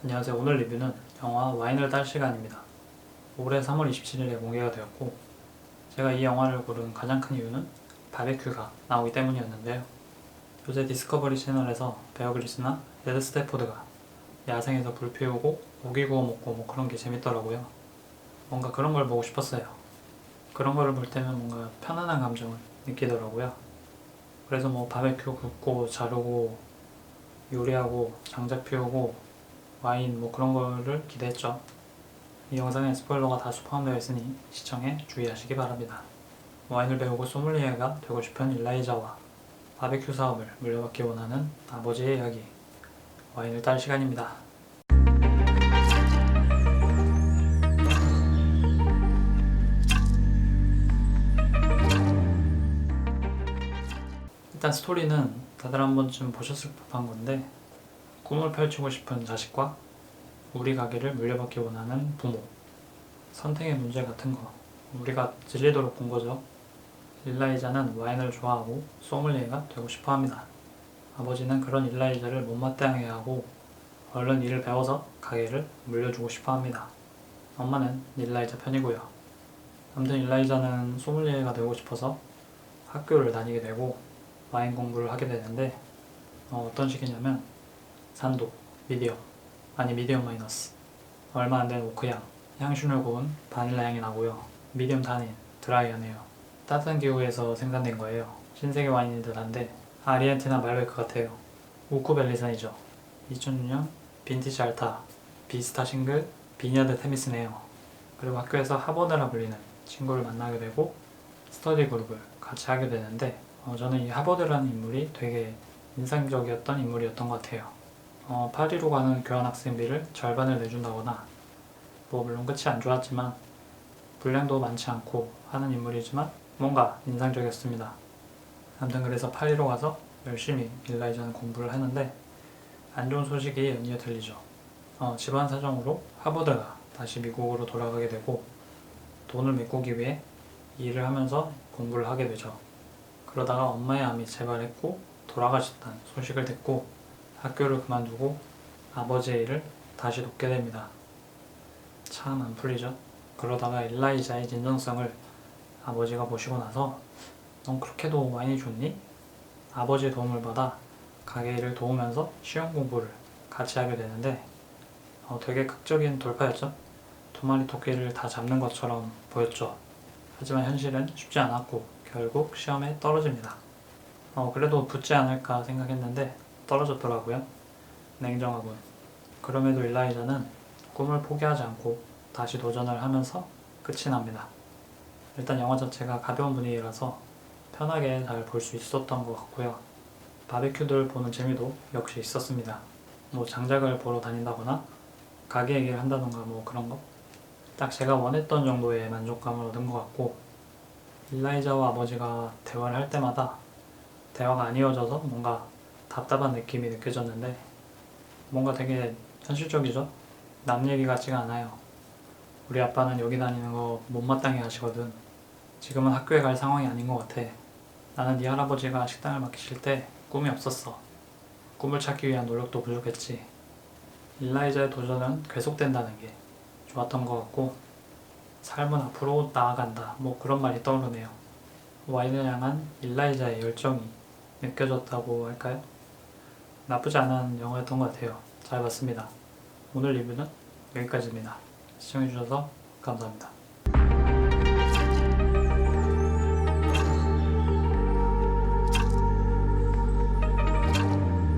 안녕하세요. 오늘 리뷰는 영화 와인을 딸 시간입니다. 올해 3월 27일에 공개가 되었고, 제가 이 영화를 고른 가장 큰 이유는 바베큐가 나오기 때문이었는데요. 요새 디스커버리 채널에서 베어 그릴스나 에드 스태포드가 야생에서 불 피우고 고기 구워 먹고 뭐 그런 게 재밌더라고요. 뭔가 그런 걸 보고 싶었어요. 그런 거를 볼 때는 뭔가 편안한 감정을 느끼더라고요. 그래서 뭐 바베큐 굽고 자르고 요리하고 장작 피우고 와인 뭐 그런 거를 기대했죠. 이 영상에 스포일러가 다수 포함되어 있으니 시청에 주의하시기 바랍니다. 와인을 배우고 소믈리에가 되고 싶은 일라이자와 바베큐 사업을 물려받기 원하는 아버지의 이야기. 와인을 딸 시간입니다. 일단 스토리는 다들 한 번쯤 보셨을 법한 건데, 꿈을 펼치고 싶은 자식과 우리 가게를 물려받기 원하는 부모, 선택의 문제 같은 거 우리가 질리도록 본 거죠. 일라이자는 와인을 좋아하고 소믈리에가 되고 싶어 합니다. 아버지는 그런 일라이자를 못마땅해 하고 얼른 일을 배워서 가게를 물려주고 싶어 합니다. 엄마는 일라이자 편이고요. 아무튼 일라이자는 소믈리에가 되고 싶어서 학교를 다니게 되고 와인 공부를 하게 되는데, 어떤 식이냐면 산도, 미디엄, 아니 미디엄 마이너스, 얼마 안 된 오크향, 향신료 고운 바닐라 향이 나고요. 미디엄 타닌, 드라이하네요. 따뜻한 기후에서 생산된 거예요. 신세계 와인인 듯한데 아르헨티나 말베크 같아요. 우쿠벨리산이죠. 2006년 빈티지 알타, 비스타 싱글, 비니아드 테미스네요. 그리고 학교에서 하버드라 불리는 친구를 만나게 되고 스터디 그룹을 같이 하게 되는데, 저는 이 하버드라는 인물이 되게 인상적이었던 인물이었던 것 같아요. 파리로 가는 교환학생비를 절반을 내준다거나, 뭐 물론 끝이 안 좋았지만 분량도 많지 않고 하는 인물이지만 뭔가 인상적이었습니다. 아무튼 그래서 파리로 가서 열심히 일라이자는 공부를 하는데, 안 좋은 소식이 연이어 들리죠. 집안 사정으로 하버드가 다시 미국으로 돌아가게 되고 돈을 메꾸기 위해 일을 하면서 공부를 하게 되죠. 그러다가 엄마의 암이 재발했고 돌아가셨다는 소식을 듣고 학교를 그만두고 아버지의 일을 다시 돕게 됩니다. 참 안 풀리죠. 그러다가 일라이자의 진정성을 아버지가 보시고 나서 넌 그렇게도 와인이 좋니? 아버지의 도움을 받아 가게 일을 도우면서 시험 공부를 같이 하게 되는데, 되게 극적인 돌파였죠. 두 마리 토끼를 다 잡는 것처럼 보였죠. 하지만 현실은 쉽지 않았고 결국 시험에 떨어집니다. 그래도 붙지 않을까 생각했는데 떨어졌더라고요. 냉정하군. 그럼에도 일라이자는 꿈을 포기하지 않고 다시 도전을 하면서 끝이 납니다. 일단 영화 자체가 가벼운 분위기라서 편하게 잘 볼 수 있었던 것 같고요. 바베큐들 보는 재미도 역시 있었습니다. 뭐 장작을 보러 다닌다거나 가게 얘기를 한다던가 뭐 그런 거, 딱 제가 원했던 정도의 만족감을 얻은 것 같고, 일라이자와 아버지가 대화를 할 때마다 대화가 안 이어져서 뭔가 답답한 느낌이 느껴졌는데, 뭔가 되게 현실적이죠? 남 얘기 같지가 않아요. 우리 아빠는 여기 다니는 거 못마땅해 하시거든. 지금은 학교에 갈 상황이 아닌 것 같아. 나는 네 할아버지가 식당을 맡기실 때 꿈이 없었어. 꿈을 찾기 위한 노력도 부족했지. 일라이자의 도전은 계속된다는 게 좋았던 것 같고, 삶은 앞으로 나아간다 뭐 그런 말이 떠오르네요. 와인을 향한 일라이자의 열정이 느껴졌다고 할까요? 나쁘지 않은 영화였던 것 같아요. 잘 봤습니다. 오늘 리뷰는 여기까지입니다. 시청해주셔서 감사합니다.